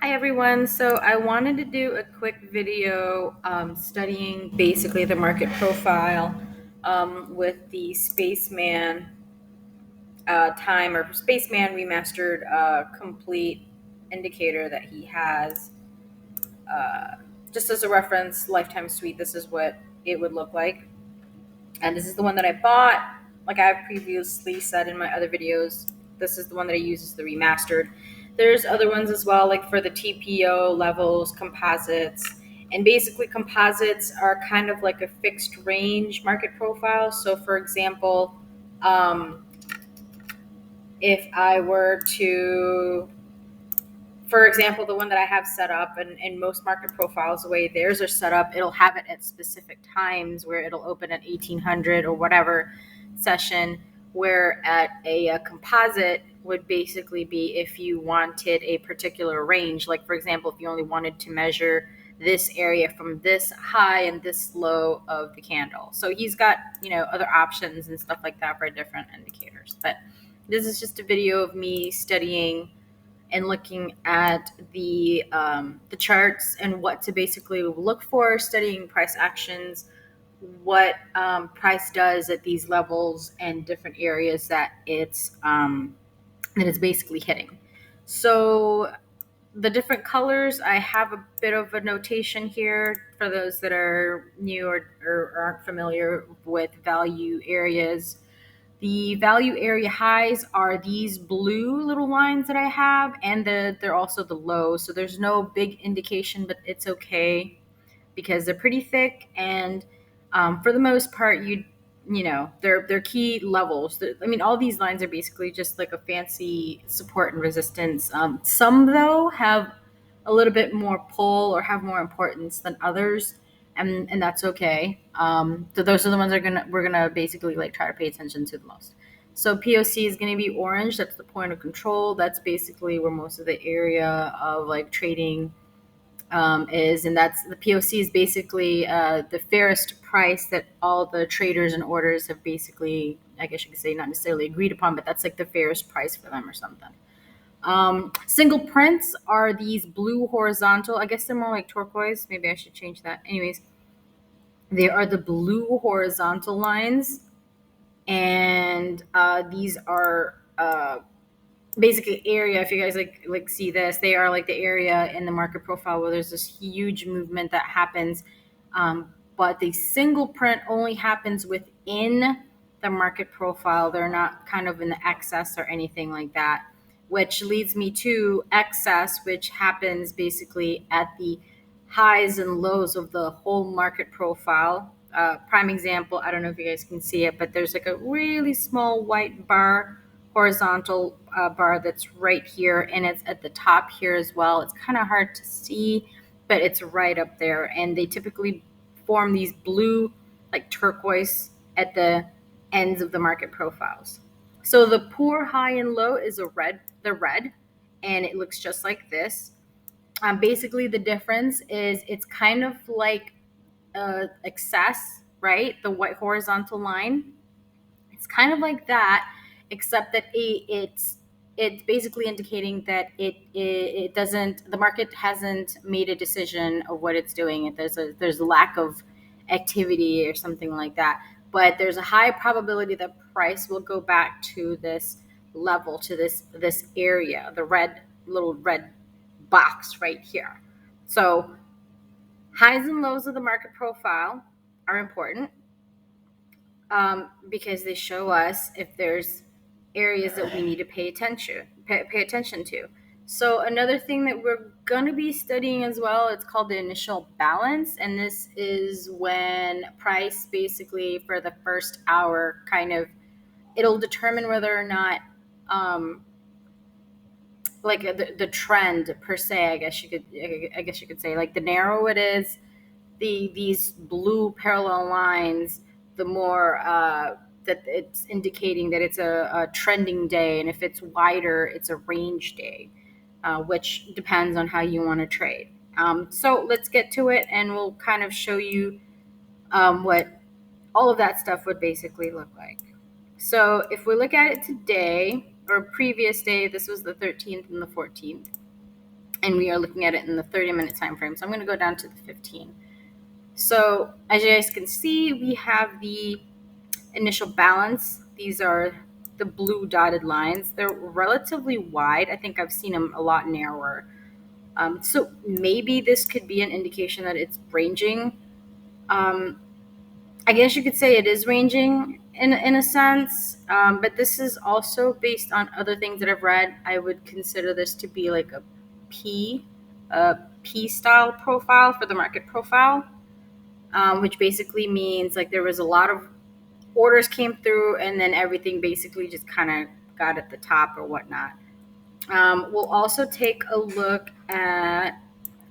Hi everyone. So I wanted to do a quick video studying basically the market profile with the Spaceman time or Spaceman remastered complete indicator that he has. Uh, just as a reference, lifetime suite, this is what it would look like. And this is the one that I bought. Like I've previously said in my other videos, this is the one that I use as the remastered. There's other ones as well, like for the TPO levels, composites. And basically, composites are kind of like a fixed range market profile. So, for example, um, if I were to, for example, the one that I have set up, and most market profiles, the way theirs are set up, it'll have it at specific times where it'll open at 1800 or whatever session, where at a composite would basically be if you wanted a particular range. Like, for example, if you only wanted to measure this area from this high and this low of the candle. So he's got, other options and stuff like that for different indicators. But this is just a video of me studying and looking at the charts and what to basically look for, studying price actions, what price does at these levels and different areas that it's basically hitting. So the different colors, I have a bit of a notation here for those that are new or aren't familiar with value areas. The value area highs are these blue little lines that I have, and they're also the lows. So there's no big indication, but it's okay because they're pretty thick, and for the most part, they're key levels. I mean, all these lines are basically just like a fancy support and resistance. Some though have a little bit more pull or have more importance than others, and that's okay. So those are the ones that we're gonna basically like try to pay attention to the most. So POC is going to be orange. That's the point of control. That's basically where most of the area of like trading is, and that's the POC is basically the fairest price that all the traders and orders have basically, I guess you could say, not necessarily agreed upon, but that's like the fairest price for them or something. Single prints are these blue horizontal. I guess they're more like turquoise. Maybe I should change that. Anyways, they are the blue horizontal lines, and these are basically area. If you guys like see this, they are like the area in the market profile where there's this huge movement that happens, but the single print only happens within the market profile. They're not kind of in the excess or anything like that, which leads me to excess, which happens basically at the highs and lows of the whole market profile. Prime example, I don't know if you guys can see it, but there's like a really small white bar, horizontal bar that's right here, and it's at the top here as well. It's kind of hard to see, but it's right up there, and they typically form these blue, like turquoise, at the ends of the market profiles. So the poor, high, and low is the red, and it looks just like this. Basically, the difference is it's kind of like excess, right? The white horizontal line, it's kind of like that, except that it's basically indicating that it doesn't, the market hasn't made a decision of what it's doing. There's a lack of activity or something like that. But there's a high probability that price will go back to this level, to this area, the little red box right here. So highs and lows of the market profile are important, because they show us if there's areas that we need to pay attention to. So another thing that we're going to be studying as well, it's called the initial balance, and this is when price basically for the first hour kind of, it'll determine whether or not like the trend per se, I guess you could say, like the narrower it is, these blue parallel lines, the more that it's indicating that it's a trending day, and if it's wider, it's a range day, which depends on how you want to trade. So let's get to it, and we'll kind of show you what all of that stuff would basically look like. So if we look at it today or previous day, this was the 13th and the 14th. and we are looking at it in the 30-minute time frame. So I'm going to go down to the 15. So as you guys can see, we have the initial balance. These are the blue dotted lines. They're relatively wide. I think I've seen them a lot narrower. So maybe this could be an indication that it's ranging. Um, I guess you could say it is ranging in a sense, but this is also based on other things that I've read. I would consider this to be like P, a P style profile for the market profile, which basically means like there was a lot of orders came through, and then everything basically just kind of got at the top or whatnot. We'll also take a look at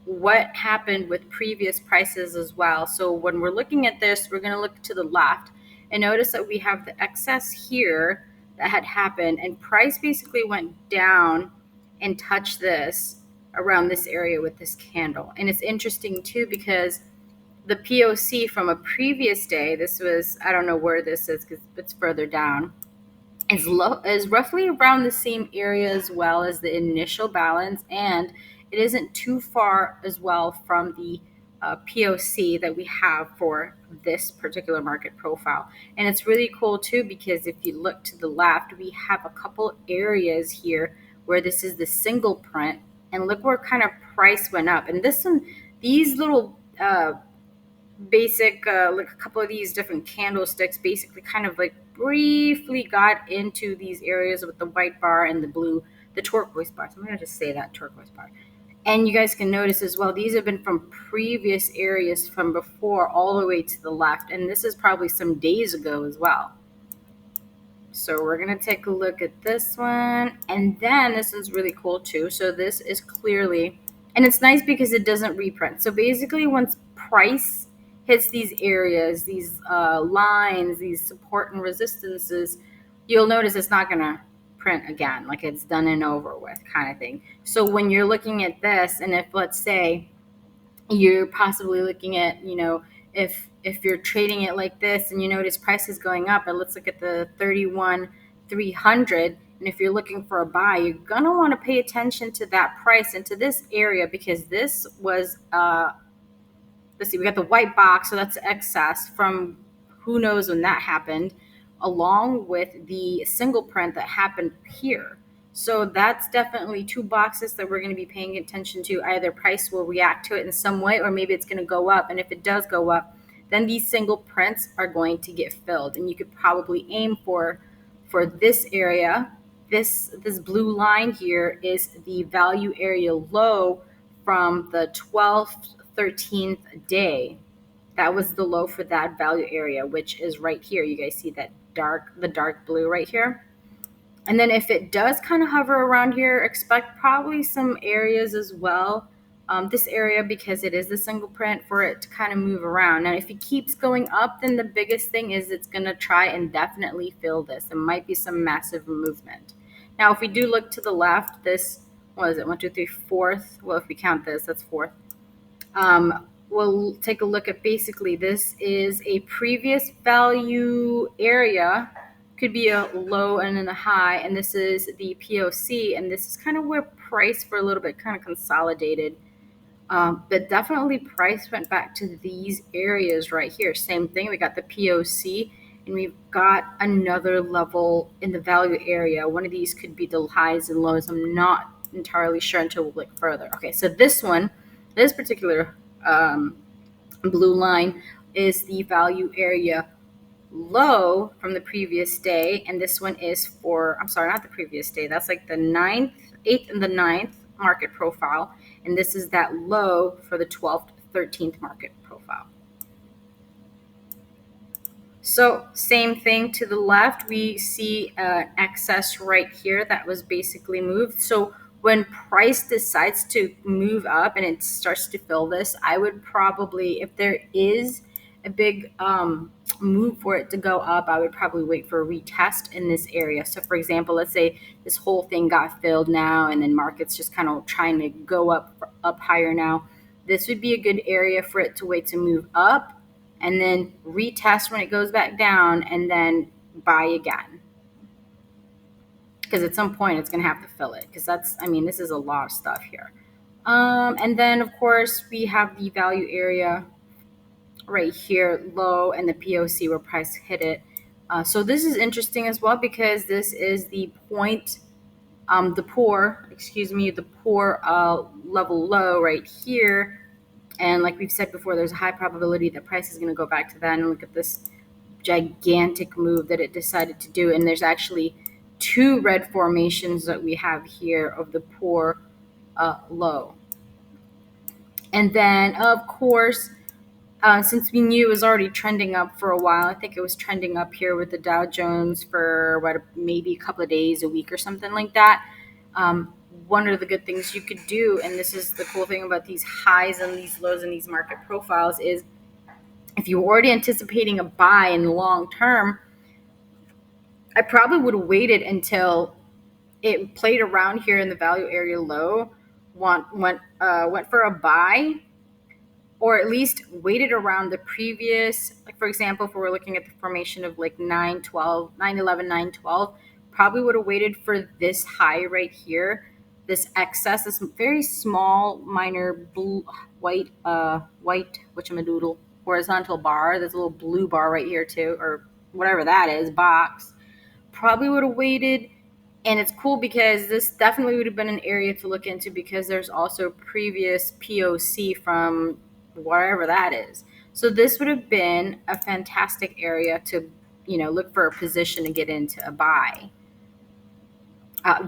what happened with previous prices as well. So when we're looking at this, we're going to look to the left and notice that we have the excess here that had happened, and price basically went down and touched this around this area with this candle. And it's interesting too because the POC from a previous day, this was, I don't know where this is because it's further down, is roughly around the same area as well as the initial balance, and it isn't too far as well from the POC that we have for this particular market profile. And it's really cool too because if you look to the left, we have a couple areas here where this is the single print, and look where kind of price went up. And this one, these little basic like a couple of these different candlesticks basically kind of like briefly got into these areas with the white bar and the blue, the turquoise bar. So I'm going to just say that turquoise bar. And you guys can notice as well, these have been from previous areas from before all the way to the left, and this is probably some days ago as well. So we're going to take a look at this one, and then this is really cool too. So this is clearly, and it's nice because it doesn't reprint. So basically once price hits these areas, these lines, these support and resistances, you'll notice it's not going to print again, like it's done and over with kind of thing. So when you're looking at this, and if let's say you're possibly looking at, if you're trading it like this and you notice price is going up, and let's look at the 31 300, and if you're looking for a buy, you're going to want to pay attention to that price and to this area because this was let's see, we got the white box, so that's excess from who knows when that happened, along with the single print that happened here. So that's definitely two boxes that we're going to be paying attention to. Either price will react to it in some way, or maybe it's going to go up. And if it does go up, then these single prints are going to get filled. And you could probably aim for this area. This blue line here is the value area low from the 12th 13th day. That was the low for that value area, which is right here. You guys see that the dark blue right here. And then if it does kind of hover around here, expect probably some areas as well. This area, because it is the single print, for it to kind of move around. Now, if it keeps going up, then the biggest thing is it's going to try and definitely fill this. There might be some massive movement. Now, if we do look to the left, this, what is it, 1, 2, 3, fourth? Well, if we count this, that's fourth. We'll take a look at basically this is a previous value area, could be a low and then a high, and this is the POC, and this is kind of where price for a little bit kind of consolidated. But definitely price went back to these areas right here. Same thing, we got the POC, and we've got another level in the value area. One of these could be the highs and lows. I'm not entirely sure until we look further. Okay, so this particular blue line is the value area low from the previous day, and this one is for, I'm sorry, not the previous day, that's like the 9th, 8th, and the 9th market profile, and this is that low for the 12th, 13th market profile. So same thing to the left, we see excess right here that was basically moved. So when price decides to move up and it starts to fill this, I would probably, if there is a big move for it to go up, I would probably wait for a retest in this area. So for example, let's say this whole thing got filled now and then market's just kind of trying to go up higher now. This would be a good area for it to wait to move up and then retest when it goes back down and then buy again. Because at some point it's going to have to fill it, because this is a lot of stuff here. And then, of course, we have the value area right here low and the POC where price hit it. So this is interesting as well because this is the point, the poor level low right here. And like we've said before, there's a high probability that price is going to go back to that. And look at this gigantic move that it decided to do. And there's actually two red formations that we have here of the poor low. And then, of course, since we knew it was already trending up for a while, I think it was trending up here with the Dow Jones for maybe a couple of days, a week, or something like that. One of the good things you could do, and this is the cool thing about these highs and these lows and these market profiles, is if you were already anticipating a buy in the long term, I probably would have waited until it played around here in the value area low, went for a buy, or at least waited around the previous, like for example, if we're looking at the formation of like 912, 911, 912, probably would have waited for this high right here, this excess, this very small minor blue white whatchamadoodle horizontal bar. There's a little blue bar right here too, or whatever that is, box. Probably would have waited. And it's cool because this definitely would have been an area to look into because there's also previous POC from wherever that is. So this would have been a fantastic area to, look for a position to get into a buy.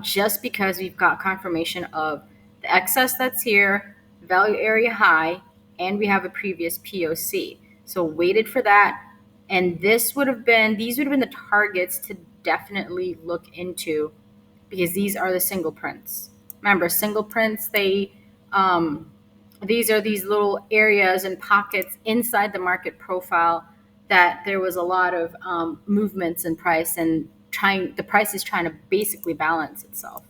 Just because we've got confirmation of the excess that's here, value area high, and we have a previous POC. So waited for that. And these would have been the targets to definitely look into because these are the single prints. Remember, single prints, these are these little areas and pockets inside the market profile that there was a lot of movements in price and the price is trying to basically balance itself.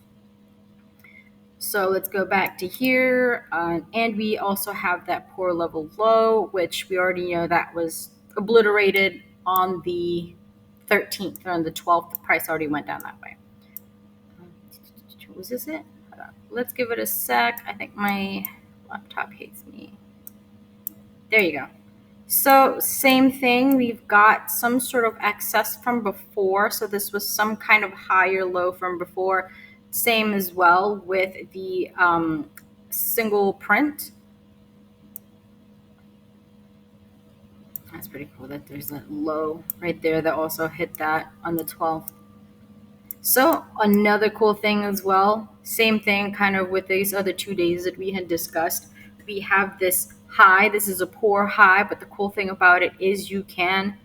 So let's go back to here. And we also have that poor level low, which we already know that was obliterated on the 13th or on the 12th. The price already went down that way. Was this it? Hold on. Let's give it a sec. I think my laptop hates me. There you go. So same thing. We've got some sort of excess from before. So this was some kind of higher low from before. Same as well with the single print. That's pretty cool that there's a low right there that also hit that on the 12th. So another cool thing as well, same thing kind of with these other 2 days that we had discussed. We have this high. This is a poor high, but the cool thing about it is you can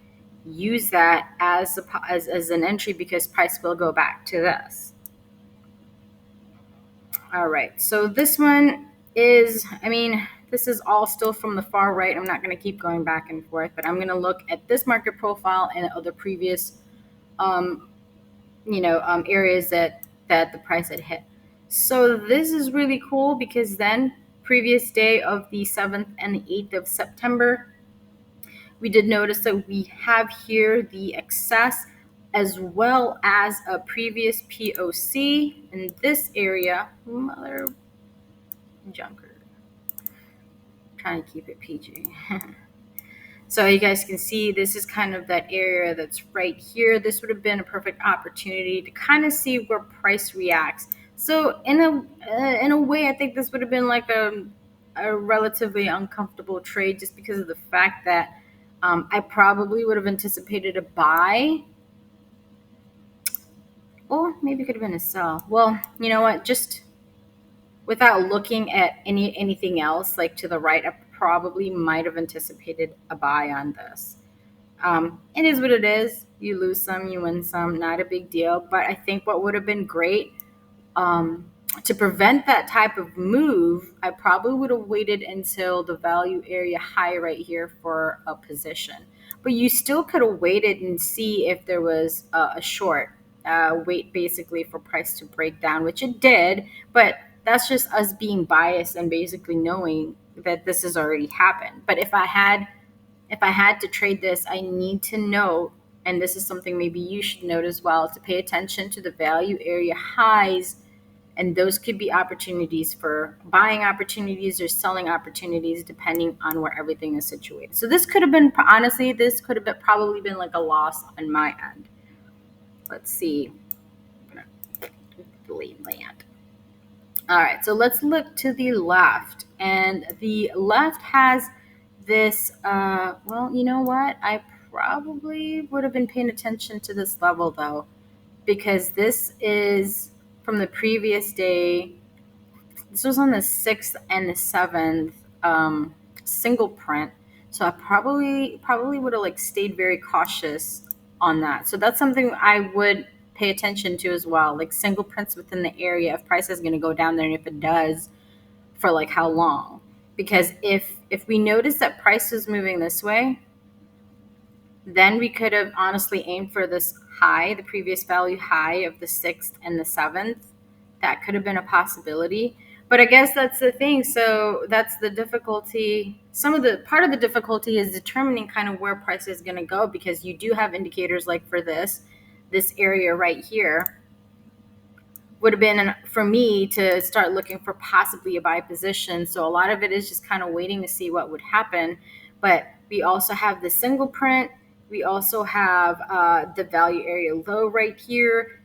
use that as an entry because price will go back to this. All right, so this one is, this is all still from the far right. I'm not going to keep going back and forth, but I'm going to look at this market profile and other previous areas that the price had hit. So this is really cool because then previous day of the 7th and the 8th of September, we did notice that we have here the excess as well as a previous POC in this area. Mother junker. Trying to keep it PG. So you guys can see this is kind of that area that's right here. This would have been a perfect opportunity to kind of see where price reacts. So in a way, I think this would have been like a relatively uncomfortable trade just because of the fact that I probably would have anticipated a buy. Or maybe it could have been a sell. Well, you know what? Just without looking at anything else, like to the right, I probably might have anticipated a buy on this. It is what it is. You lose some, you win some, not a big deal. But I think what would have been great to prevent that type of move, I probably would have waited until the value area high right here for a position. But you still could have waited and see if there was a short. Wait basically for price to break down, which it did. But that's just us being biased and basically knowing that this has already happened. But if I had to trade this, I need to know, and this is something maybe you should note as well, to pay attention to the value area highs And those could be opportunities for buying opportunities or selling opportunities depending on where everything is situated. So this could have been, honestly, this could have been, probably been like a loss on my end. Let's see. I'm gonna delete land. All right, so let's look to the left. And the left has this, well, you know what? I probably would have been paying attention to this level though, because this is from the previous day. This was on the 6th and the 7th, single print. So I probably would have like stayed very cautious on that. So that's something I would pay attention to as well. Like single prints within the area, if price is going to go down there, and if it does, for like how long. Because if we notice that price is moving this way, then we could have honestly aimed for this high, the previous value high of the 6th and the 7th. That could have been a possibility. But I guess that's the thing. So that's the difficulty. Some of the part of the difficulty is determining kind of where price is going to go, because you do have indicators like for this area right here would have been for me to start looking for possibly a buy position. So a lot of it is just kind of waiting to see what would happen. But we also have the single print. We also have the value area low right here.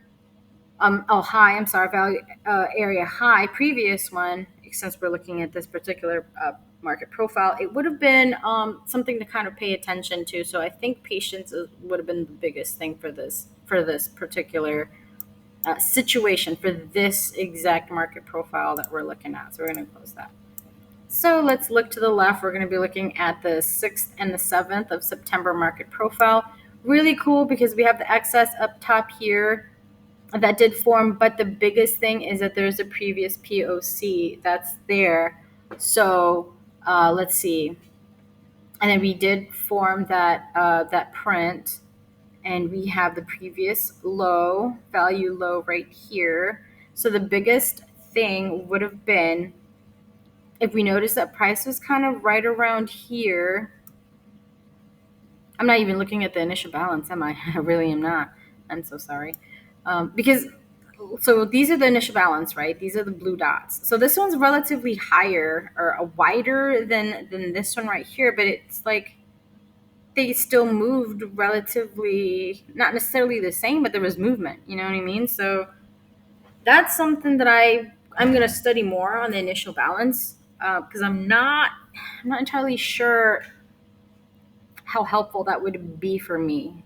High, I'm sorry, value area high, previous one, since we're looking at this particular market profile, it would have been something to kind of pay attention to. So I think patience would have been the biggest thing for this particular situation, for this exact market profile that we're looking at. So we're going to close that. So let's look to the left. We're going to be looking at the 6th and the 7th of September market profile. Really cool because we have the excess up top here that did form, but the biggest thing is that there's a previous POC that's there. So let's see. And then we did form that print, and we have the previous low, value low right here. So the biggest thing would have been if we notice that price was kind of right around here. I'm not even looking at the initial balance, am I? I really am not. I'm so sorry. Because so these are the initial balance, right? These are the blue dots. So this one's relatively higher or wider than this one right here, but it's like they still moved relatively, not necessarily the same, but there was movement. You know what I mean? So that's something that I'm going to study more on the initial balance, because I'm not entirely sure how helpful that would be for me.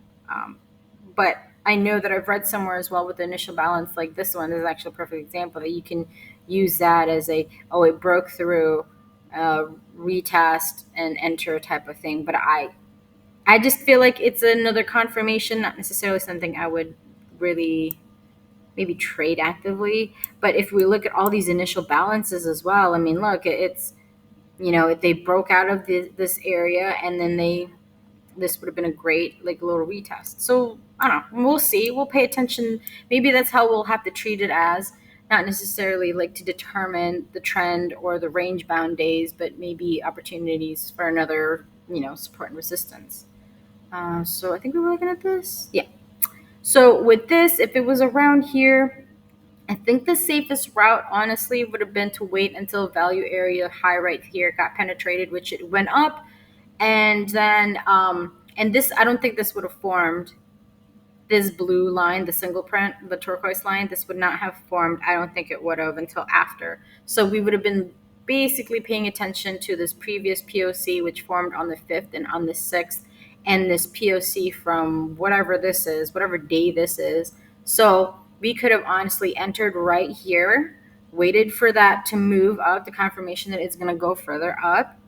But I know that I've read somewhere as well with the initial balance, like this one is actually a perfect example that you can use that as it broke through, retest and enter type of thing. But I just feel like it's another confirmation, not necessarily something I would really maybe trade actively. But if we look at all these initial balances as well, I mean, look, it's, if they broke out of this area, and then this would have been a great like little retest. So I don't know. We'll see. We'll pay attention. Maybe that's how we'll have to treat it, as not necessarily like to determine the trend or the range bound days, but maybe opportunities for another, support and resistance. So I think we were looking at this. Yeah. So with this, if it was around here, I think the safest route, honestly, would have been to wait until value area high right here got penetrated, which it went up. And then, and this, I don't think this would have formed this blue line, the single print, the turquoise line. This would not have formed. I don't think it would have until after. So we would have been basically paying attention to this previous POC, which formed on the 5th and on the 6th, and this POC from whatever this is, whatever day this is. So we could have honestly entered right here, waited for that to move up, the confirmation that it's going to go further up,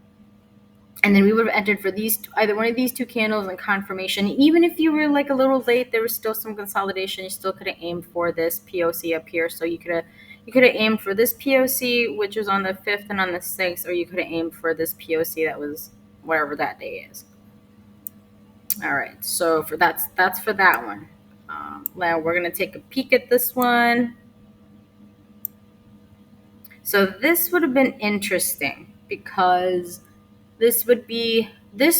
and then we would have entered for these, either one of these two candles and confirmation. Even if you were like a little late, there was still some consolidation. You still could have aimed for this POC up here. So you could have aimed for this POC, which was on the 5th and on the 6th, or you could have aimed for this POC that was whatever that day is. All right, so that's for that one. Now we're gonna take a peek at this one. So this would have been interesting because this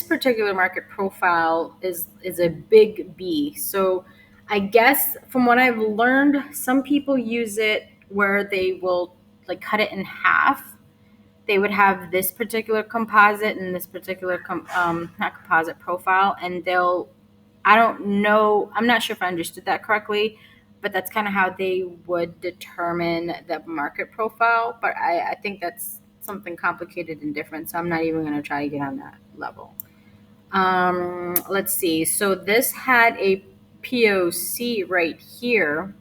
particular market profile is a big B. So I guess from what I've learned, some people use it where they will like cut it in half. They would have this particular composite and this particular not composite profile, and they'll, I don't know, I'm not sure if I understood that correctly, but that's kind of how they would determine the market profile. But I think that's something complicated and different, so I'm not even going to try to get on that level. Let's see. So this had a POC right here.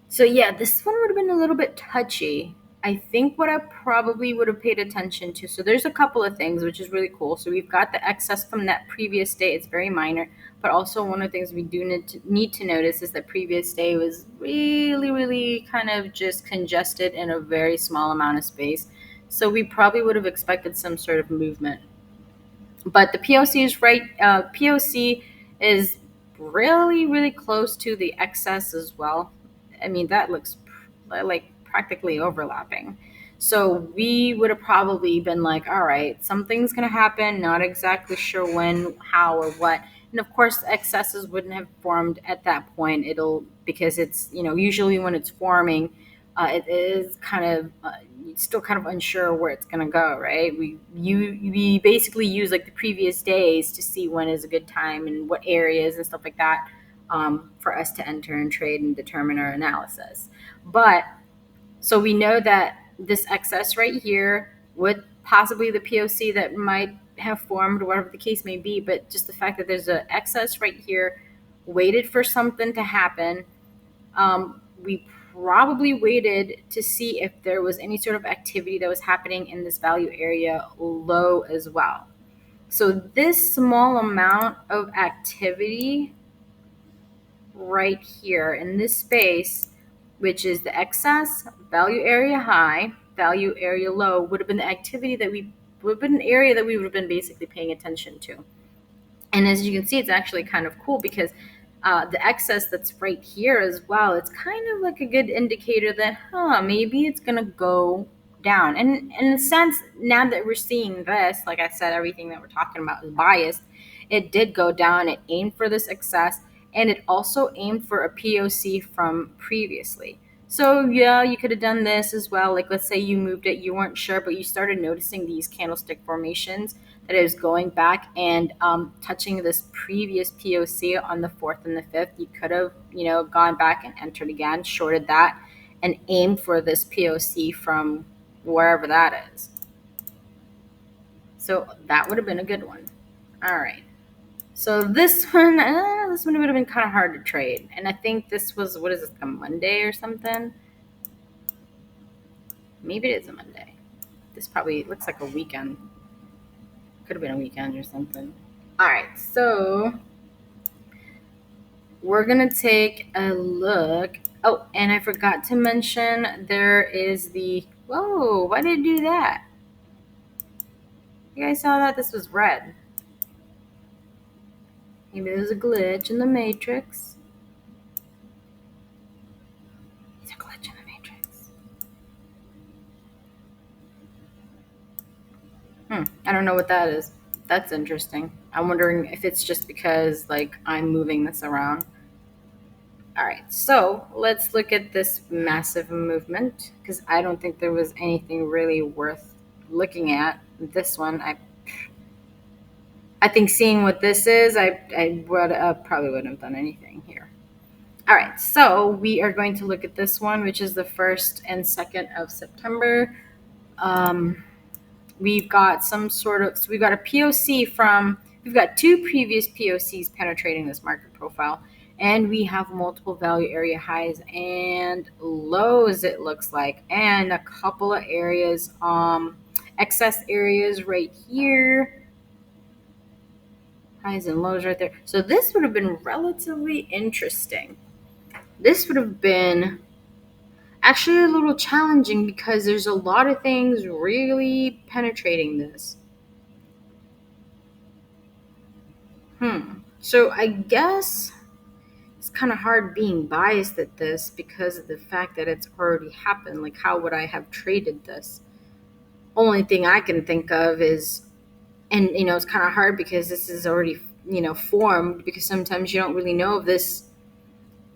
So yeah, this one would have been a little bit touchy. I think what I probably would have paid attention to. So there's a couple of things which is really cool. So we've got the excess from that previous day. It's very minor, but also one of the things we do need to notice is that previous day was really, really kind of just congested in a very small amount of space. So we probably would have expected some sort of movement, but the POC is right. POC is really, really close to the excess as well. I mean, that looks like practically overlapping. So we would have probably been like, all right, something's going to happen, not exactly sure when, how, or what. And of course, the excesses wouldn't have formed at that point. It'll, because it's, usually when it's forming, it is kind of still kind of unsure where it's going to go, right? We basically use like the previous days to see when is a good time and what areas and stuff like that, for us to enter and trade and determine our analysis. But so we know that this excess right here would possibly the POC that might have formed, whatever the case may be. But just the fact that there's an excess right here, waited for something to happen. We probably waited to see if there was any sort of activity that was happening in this value area low as well. So this small amount of activity right here in this space, which is the excess, value area high, value area low, would have been the activity that we would have been an area that we would have been basically paying attention to. And as you can see, it's actually kind of cool because the excess that's right here as well, it's kind of like a good indicator that, maybe it's going to go down. And in a sense, now that we're seeing this, like I said, everything that we're talking about is biased. It did go down. It aimed for this excess, and it also aimed for a POC from previously. So yeah, you could have done this as well. Like let's say you moved it, you weren't sure, but you started noticing these candlestick formations that is going back and touching this previous POC on the fourth and the fifth. You could have, gone back and entered again, shorted that, and aimed for this POC from wherever that is. So that would have been a good one. All right. So this one would have been kind of hard to trade, and I think this was, what is this, a Monday or something? Maybe it is a Monday. This probably looks like a weekend. Could have been a weekend or something. All right, so we're gonna take a look. Oh, and I forgot to mention there is the. Whoa! Why did it do that? You guys saw that? This was red. Maybe there's a glitch in the matrix. There's a glitch in the matrix. I don't know what that is. That's interesting. I'm wondering if it's just because like I'm moving this around. All right, so let's look at this massive movement because I don't think there was anything really worth looking at. This one, I think seeing what this is, I would probably wouldn't have done anything here. All right, so we are going to look at this one, which is the 1st and 2nd of September. We've got some sort of, so we've got a POC from, we've got two previous POCs penetrating this market profile, and we have multiple value area highs and lows, it looks like, and a couple of areas, excess areas right here, highs and lows right there. So this would have been relatively interesting. This would have been actually a little challenging because there's a lot of things really penetrating this. So I guess it's kind of hard being biased at this because of the fact that it's already happened. Like, how would I have traded this? Only thing I can think of is, and it's kind of hard because this is already formed, because sometimes you don't really know if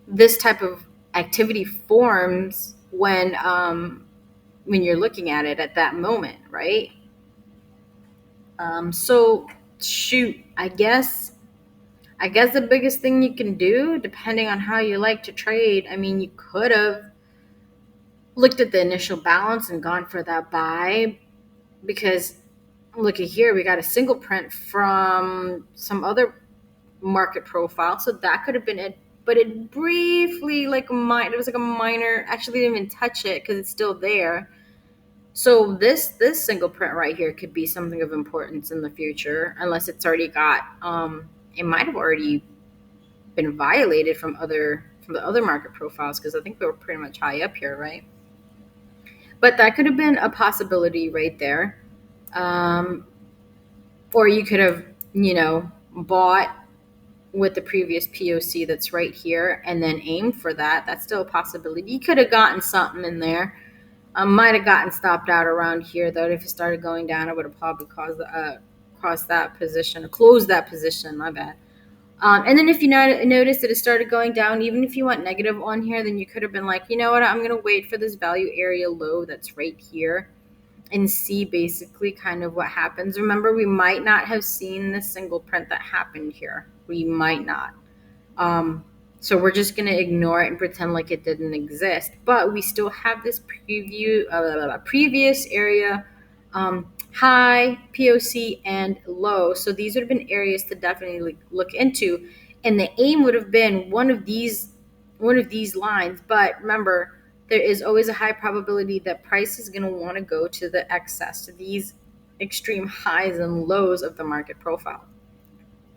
this type of activity forms when you're looking at it at that moment, right? So shoot, I guess the biggest thing you can do, depending on how you like to trade, I mean, you could have looked at the initial balance and gone for that buy, because look at here, we got a single print from some other market profile, so that could have been it. But it briefly, like it was like a minor. Actually, didn't even touch it because it's still there. So this single print right here could be something of importance in the future, unless it's already got. It might have already been violated from the other market profiles, because I think we were pretty much high up here, right? But that could have been a possibility right there. Um, or you could have, bought with the previous POC that's right here and then aimed for that. That's still a possibility. You could have gotten something in there. Might have gotten stopped out around here, though. If it started going down, it would have probably crossed that position, or closed that position. My bad. And then if you notice that it started going down, even if you went negative on here, then you could have been like, you know what, I'm going to wait for this value area low that's right here and see basically kind of what happens. Remember, we might not have seen the single print that happened here. We might not. Um, so we're just going to ignore it and pretend like it didn't exist. But we still have this previous area, high, POC, and low. So these would have been areas to definitely look into. And the aim would have been one of these lines. But remember, there is always a high probability that price is going to want to go to the excess, to these extreme highs and lows of the market profile.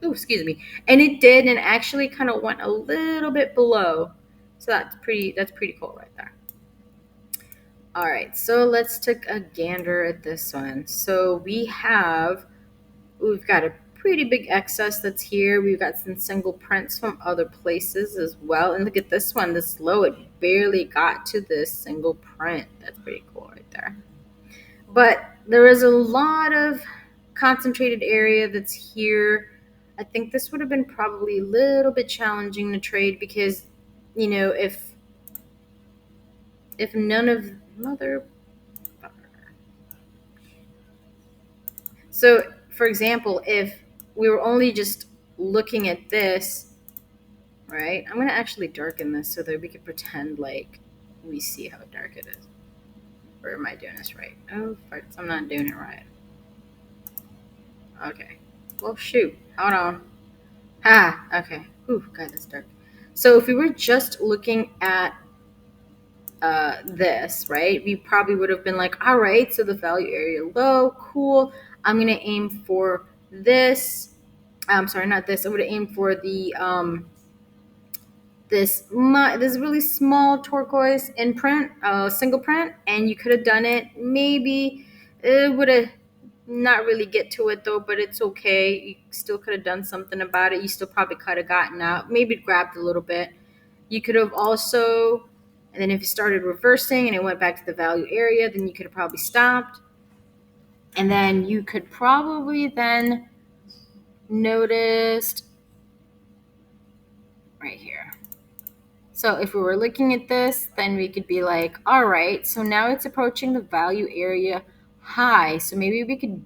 Oh, excuse me. And it did, and actually kind of went a little bit below. So that's pretty cool right there. All right, so let's take a gander at this one. So we've got a pretty big excess that's here. We've got some single prints from other places as well. And look at this one, this low, it barely got to this single print. That's pretty cool right there. But there is a lot of concentrated area that's here. I think this would have been probably a little bit challenging to trade, because, if none of mother. So, for example, if we were only just looking at this, right? I'm going to actually darken this so that we could pretend like we see how dark it is. Or am I doing this right? Oh, farts, I'm not doing it right. Okay. Well, shoot. Hold on. Okay. Ooh, God, that's dark. So if we were just looking at this, right, we probably would have been like, all right, so the value area low, cool. I'm going to aim for this. I'm sorry, not this. I would have aimed for the this really small turquoise in print, single print, and you could have done it. Maybe it would have not really get to it though, but it's okay. You still could have done something about it. You still probably could have gotten out, maybe grabbed a little bit. You could have also, and then if it started reversing and it went back to the value area, then you could have probably stopped. And then you could probably then noticed right here. So if we were looking at this, then we could be like, all right, so now it's approaching the value area high. So maybe we could,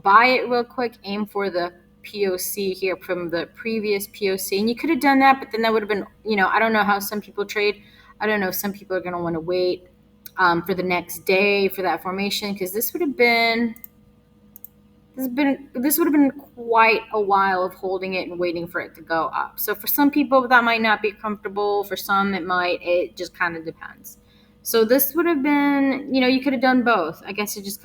buy it real quick, aim for the POC here from the previous POC. And you could have done that, but then that would have been, I don't know how some people trade. I don't know if some people are going to want to wait for the next day for that formation, because this would have been quite a while of holding it and waiting for it to go up. So for some people that might not be comfortable. For some it might. It just kind of depends. So this would have been, you could have done both. I guess it just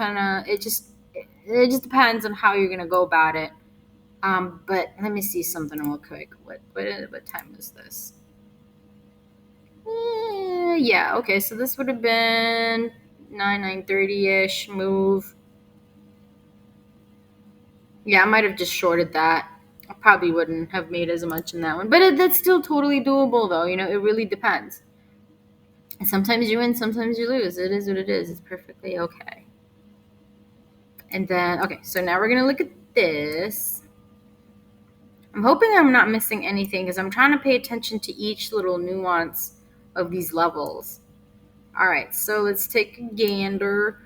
depends on how you're gonna go about it. But let me see something real quick. What time is this? Yeah. Okay. So this would have been 9:30 ish move. Yeah, I might have just shorted that. I probably wouldn't have made as much in that one. But that's still totally doable, though. It really depends. And sometimes you win, sometimes you lose. It is what it is. It's perfectly okay. And then, okay, so now we're going to look at this. I'm hoping I'm not missing anything, because I'm trying to pay attention to each little nuance of these levels. All right, so let's take a gander.